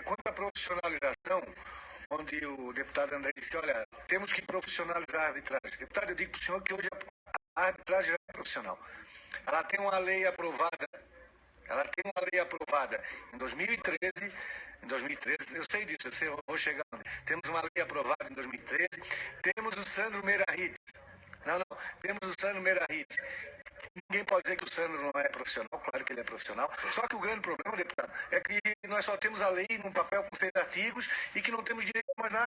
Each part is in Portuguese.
Quanto à profissionalização, onde o deputado André disse, olha, temos que profissionalizar a arbitragem. Deputado, eu digo para o senhor que hoje a arbitragem já é profissional. Ela tem uma lei aprovada, em 2013, eu sei disso, eu vou chegar. Temos uma lei aprovada em 2013, temos o Sandro Meirahit. Não, temos o Sandro Meirahit. Ninguém pode dizer que o Sandro não é profissional, claro que ele é profissional. Só que o grande problema, deputado, é que nós só temos a lei num papel com 6 artigos e que não temos direito a mais nada.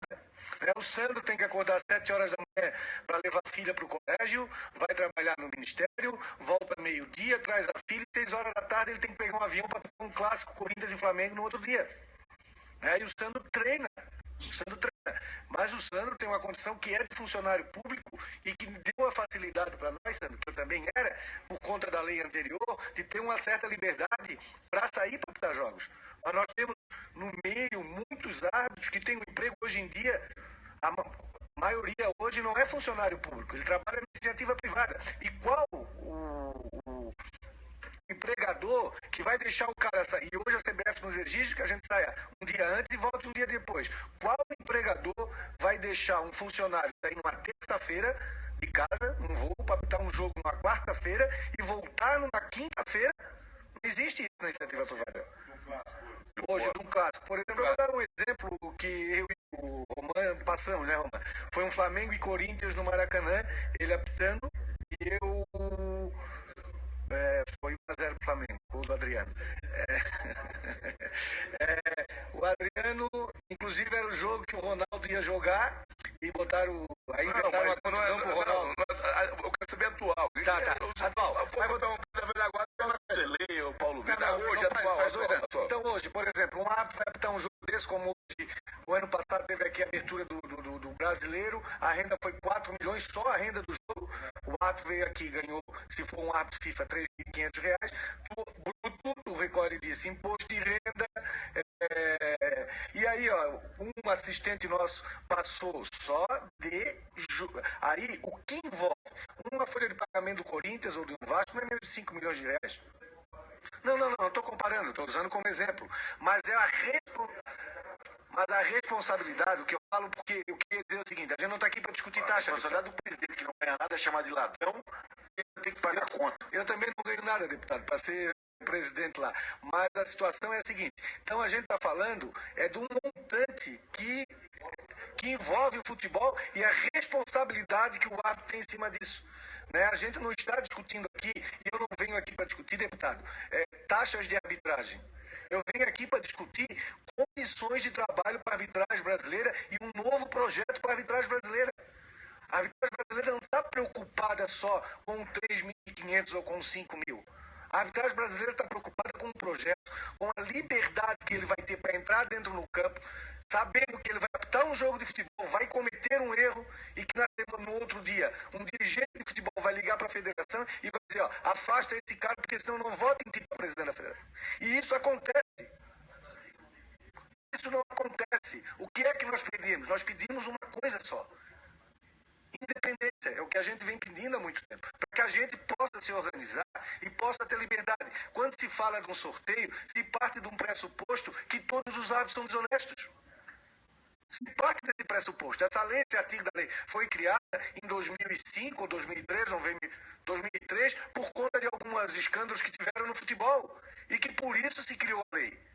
O Sandro tem que acordar às 7 horas da manhã para levar a filha para o colégio, vai trabalhar no ministério, volta meio-dia, traz a filha e 6 horas da tarde ele tem que pegar um avião para um clássico Corinthians e Flamengo no outro dia. E o Sandro treina. Mas o Sandro tem uma condição que é de funcionário público e que deu a facilidade para nós, Sandro, que eu também era, por conta da lei anterior, de ter uma certa liberdade para sair para apitar jogos. Mas nós temos no meio muitos árbitros que têm um emprego hoje em dia, a maioria hoje não é funcionário público, ele trabalha na iniciativa privada. E qual o empregador que vai deixar o cara sair? E hoje a CBF nos exige que a gente saia um dia antes e volte um dia depois. Qual empregador vai deixar um funcionário sair numa terça-feira de casa, num voo, para apitar um jogo numa quarta-feira e voltar numa quinta-feira? Não existe isso na iniciativa privada. Hoje, num clássico. Por exemplo, eu vou dar um exemplo que eu e o Roman passamos, né, Roman? Foi um Flamengo e Corinthians no Maracanã, ele apitando, e eu... foi 1-0 pro Flamengo, gol do Adriano. O Adriano, inclusive, era o jogo que o Ronaldo ia jogar e botaram. Aí inventaram uma condição pro Ronaldo. Eu quero saber atual. Atual. Vai botar um velho agora, Tele, o Paulo Vitor. Hoje faz 2 anos. Então, hoje, por exemplo, um árbitro vai apitar um jogo desse, como hoje, o ano passado teve aqui a abertura do brasileiro, a renda foi 4 milhões, só a renda do jogo. O árbitro veio aqui e ganhou, se for um árbitro FIFA, R$3.500. Bruto, recolhe disso, imposto de renda. E aí, ó, um assistente nosso passou só de... Aí, o que envolve uma folha de pagamento do Corinthians ou do Vasco não é menos de 5 milhões de reais. Não estou comparando, estou usando como exemplo. Mas a responsabilidade, o que eu falo, porque eu queria dizer o seguinte, a gente não está aqui para discutir taxa. A responsabilidade do presidente que não ganha nada é chamar de ladrão, ele tem que pagar a conta. Eu também não ganho nada, deputado, para ser presidente lá. Mas a situação é a seguinte, então a gente está falando de um montante que envolve o futebol e a responsabilidade que o árbitro tem em cima disso. A gente não está discutindo aqui, e eu não venho aqui para discutir, deputado, taxas de arbitragem. Eu venho aqui para discutir condições de trabalho para a arbitragem brasileira e um novo projeto para a arbitragem brasileira. A arbitragem brasileira não está preocupada só com 3.500 ou com 5 mil. A arbitragem brasileira está preocupada com um projeto, com a liberdade que ele vai ter para entrar dentro do campo, sabendo que ele vai apitar um jogo de futebol, vai cometer um erro e que no outro dia um dirigente de futebol vai ligar para a federação e vai dizer, ó, afasta esse cara porque senão não vota em ti para presidente da federação. E isso acontece. Isso não acontece. O que é que nós pedimos? Nós pedimos uma coisa só. Independência é o que a gente vem pedindo há muito tempo, para que a gente possa se organizar e possa ter liberdade. Quando se fala de um sorteio, se parte de um pressuposto que todos os árbitros são desonestos. Se parte desse pressuposto, essa lei, esse artigo da lei, foi criada em 2005 ou 2003, 2003, por conta de alguns escândalos que tiveram no futebol, e que por isso se criou a lei.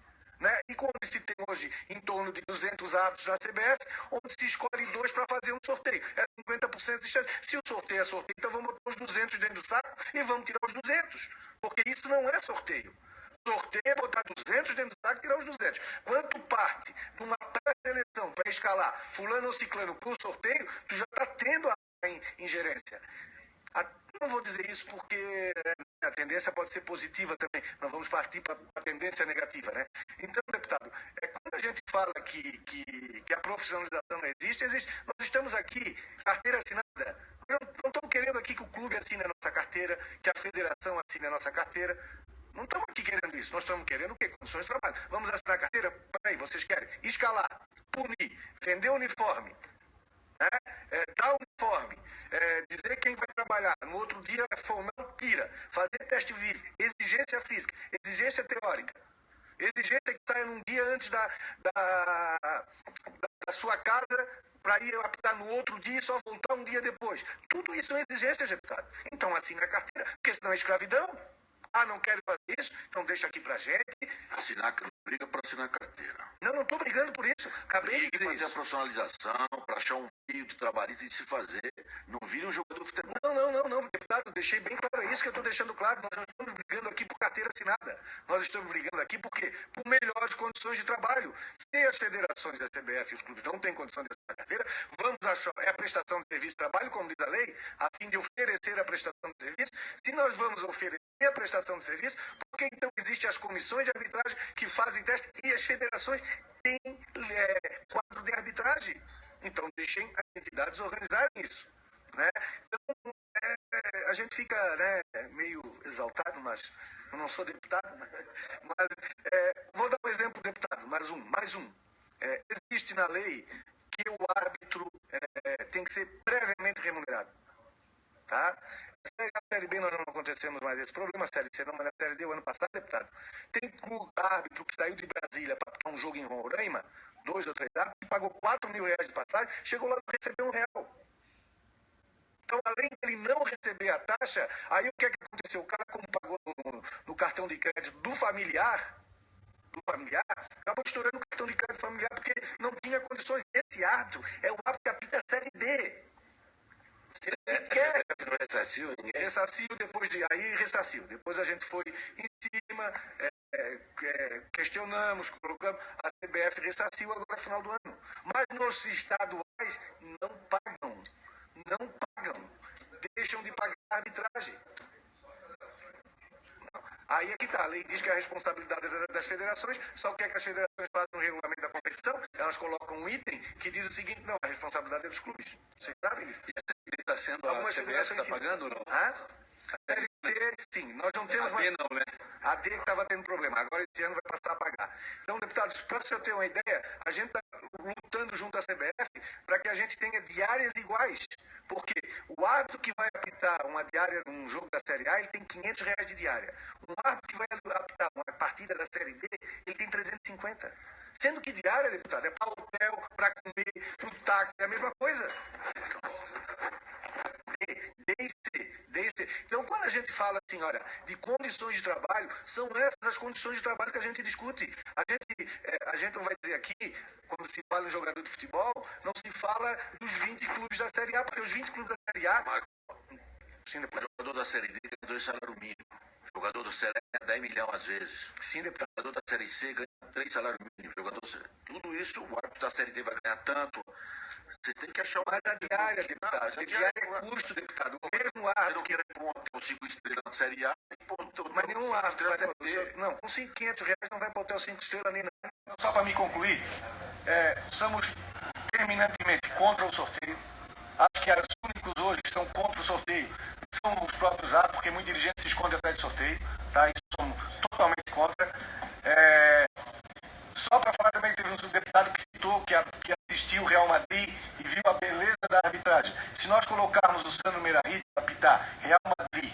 E quando se tem hoje em torno de 200 árbitros na CBF, onde se escolhe 2 para fazer um sorteio. É 50% de chance. Se o sorteio é sorteio, então vamos botar os 200 dentro do saco e vamos tirar os 200. Porque isso não é sorteio. Sorteio é botar 200 dentro do saco e tirar os 200. Quando parte de uma pré-seleção para escalar fulano ou ciclano para o sorteio, tu já está tendo a ingerência. Não vou dizer isso porque a tendência pode ser positiva também. Nós vamos partir para a tendência negativa, né? Então, deputado, quando a gente fala que a profissionalização não existe, nós estamos aqui, carteira assinada. Nós não estamos querendo aqui que o clube assine a nossa carteira, que a federação assine a nossa carteira. Não estamos aqui querendo isso. Nós estamos querendo o quê? Condições de trabalho. Vamos assinar a carteira? Peraí, vocês querem escalar, punir, vender uniforme, dar uniforme, dizer quem vai trabalhar, no outro dia for não tira, fazer teste vivo, exigência física, exigência teórica. Exigência que saia num dia antes da sua casa para ir apitar no outro dia e só voltar um dia depois. Tudo isso são exigências, deputado. Então assina a carteira, porque senão é escravidão. Ah, não quero fazer isso, então deixa aqui pra gente. Assinar, briga para assinar a carteira. Não estou brigando por isso. Acabei de dizer fazer isso. a profissionalização, para achar um meio de trabalhista de se fazer. Não vire um jogador de futebol. Não, deputado, deixei bem claro, é isso que eu estou deixando claro. Nós não estamos brigando aqui por carteira assinada. Nós estamos brigando aqui por quê? Por melhores condições de trabalho. Se as federações da CBF e os clubes não têm condição de assinar a carteira, vamos achar, é a prestação de serviço de trabalho, como diz a lei, a fim de oferecer a prestação de serviço. Se nós vamos oferecer a prestação de serviço, por que então existem as comissões de arbitragem que fazem teste e as federações têm quadro de arbitragem? Então deixem as entidades organizarem isso, né? Então, a gente fica, né, meio exaltado, mas eu não sou deputado, mas vou dar um exemplo, deputado, mais um. Existe na lei que o árbitro tem que ser previamente remunerado, tá? Na Série B nós não acontecemos mais esse problema, a Série C não, mas na Série D o ano passado, deputado, tem árbitro que saiu de Brasília para apitar um jogo em Roraima, 2 ou 3 árbitros, que pagou R$4.000 de passagem, chegou lá e recebeu R$1. Então, além de ele não receber a taxa, aí o que é que aconteceu? O cara, como pagou no cartão de crédito do familiar, acabou estourando o cartão de crédito familiar porque não tinha condições. Esse árbitro é o árbitro que apita a Série D. Se ele quer... Ressarciu, ressarciu. Depois a gente foi em cima, questionamos, colocamos, a CBF ressarciu agora no final do ano. Mas nos estaduais não pagam. Deixam de pagar a arbitragem. Aí é que tá, a lei diz que a responsabilidade é das federações, só que as federações fazem no regulamento da competição, elas colocam um item que diz o seguinte, não, a responsabilidade é dos clubes. Vocês sabem disso? E essa lei está sendo Algumas a CBF está pagando ou não? A Série C, sim, nós não temos mais... A D não, né? A D que estava tendo problema, agora esse ano vai passar a pagar. Então, deputados, para o senhor ter uma ideia, a gente está lutando junto à CBF para que a gente tenha diárias iguais. Porque o árbitro que vai apitar uma diária num jogo da Série A, ele tem R$500 de diária. Um árbitro que vai apitar uma partida da Série D, ele tem 350. Sendo que diária, deputado, é para hotel, para comer, para o táxi, é a mesma coisa. Então, quando a gente fala assim, olha, de condições de trabalho, são essas as condições de trabalho que a gente discute. A gente não vai dizer aqui, quando se fala em jogador de futebol, não se fala dos 20 clubes da Série A, porque os 20 clubes da Série A... Sim, deputado. O jogador da Série D ganha 2 salários mínimos. O jogador da Série A ganha 10 milhões às vezes. Sim, deputado. O jogador da Série C ganha 3 salários mínimos. Tudo isso, o árbitro da Série D vai ganhar tanto. Você tem que achar mais a diária, deputado. A diária é custo, deputado. O mesmo árbitro que era um 5 estrelas na Série A. Mas nenhum árbitro vai poder... Não, com R$500 não vai para o hotel 5 estrelas nem nada. Só para me concluir, somos terminantemente contra o sorteio. Acho que os únicos hoje que são contra o sorteio são os próprios árbitros, porque muito dirigente se esconde atrás de sorteio. Tá? Isso somos totalmente contra. Só para falar também que teve um deputado que citou que assistiu o Real Madrid e viu a beleza da arbitragem. Se nós colocarmos o Sandro Meirahit para apitar Real Madrid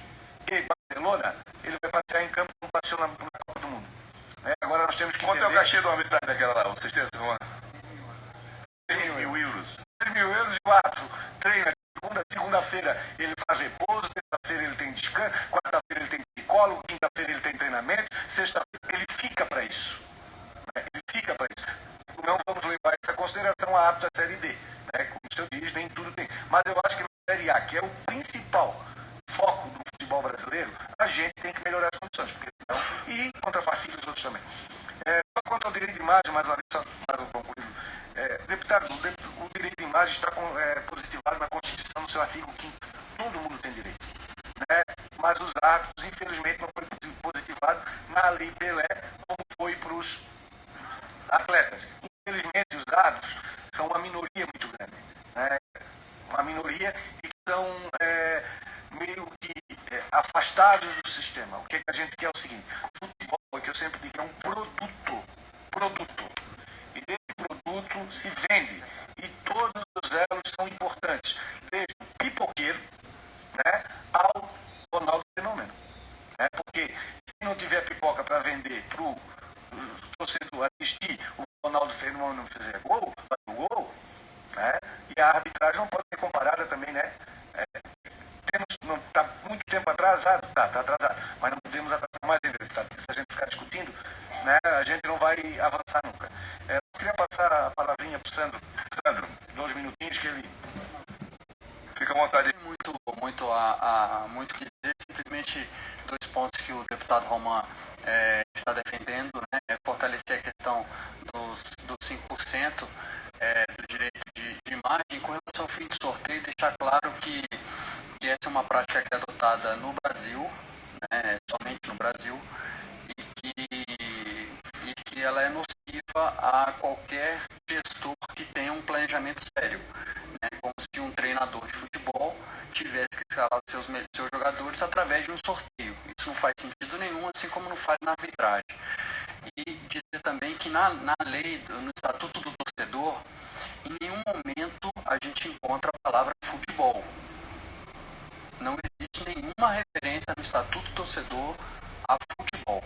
e Barcelona, ele vai passear em campo como passeou na Copa do Mundo. Agora nós temos que entender... Quanto é o cachê do arbitragem daquela lá? Vocês têm essa 3 mil euros. 3 mil euros e o árbitro treina. Segunda-feira ele faz repouso, terça-feira ele tem descanso, quarta-feira ele tem psicólogo, quinta-feira ele tem treinamento, sexta-feira ele fica para isso. Não vamos levar essa consideração a árbitro da Série D. Como o senhor diz, nem tudo tem. Mas eu acho que na Série A, que é o principal foco do futebol brasileiro, a gente tem que melhorar as condições. Porque senão, e em contrapartida os outros também. Só quanto ao direito de imagem, mais uma vez, só mais um concluído. Deputado, o direito de imagem está positivado na Constituição, no seu artigo 5º. Todo mundo tem direito. Mas os árbitros, infelizmente, não foi positivado na Lei Pelé, como foi para os atletas. Infelizmente, os árbitros são uma minoria muito grande. Uma minoria e que são meio que afastados do sistema. O que a gente quer é o seguinte: o futebol, que eu sempre digo, é um produto. E desse produto se vende. E todos os elos são importantes. Desde o pipoqueiro ao Ronaldo Fenômeno. Porque se não tiver pipoca para vender para o não fizer gol, faz o gol, né? E a arbitragem não pode ser comparada também, né? Não está muito tempo atrasado, está atrasado, mas não podemos atrasar mais ainda, deputado, porque se a gente ficar discutindo, né, a gente não vai avançar nunca. Eu queria passar a palavrinha para o Sandro. Sandro, 2 minutinhos que ele fica à vontade. Muito que dizer, simplesmente 2 pontos que o deputado Roman está defendendo, né, é fortalecer a questão dos 5% do direito de imagem. Com relação ao fim de sorteio, deixar claro que essa é uma prática que é adotada no Brasil, né, somente no Brasil, e que ela é nociva a qualquer gestor que tenha um planejamento sério, né, como se um treinador de futebol tivesse que escalar seus jogadores através de um sorteio. Isso não faz sentido nenhum, assim como não faz na arbitragem. E dizer também que na lei, no Estatuto do Torcedor, em nenhum momento a gente encontra a palavra futebol. Não existe nenhuma referência no Estatuto do Torcedor a futebol.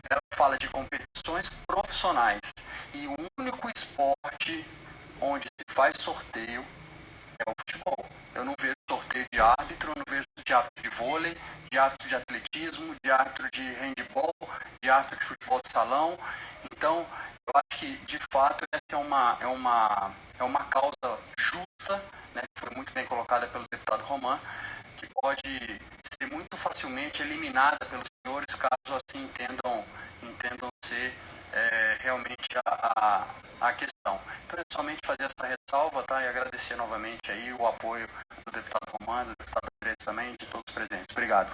Ela fala de competições profissionais e o único esporte onde se faz sorteio é o futebol. Eu não vejo sorteio de árbitro, eu não vejo de árbitro de vôlei, de árbitro de atletismo, de árbitro de handebol, de árbitro de futebol de salão. Então, eu acho que, de fato, essa é uma causa justa, né, que foi muito bem colocada pelo deputado Roman, que pode ser muito facilmente eliminada pelos senhores, caso assim entendam ser realmente a questão. Então é somente fazer essa ressalva, tá? E agradecer novamente aí o apoio do deputado Roman, do deputado Andrés também, de todos os presentes. Obrigado.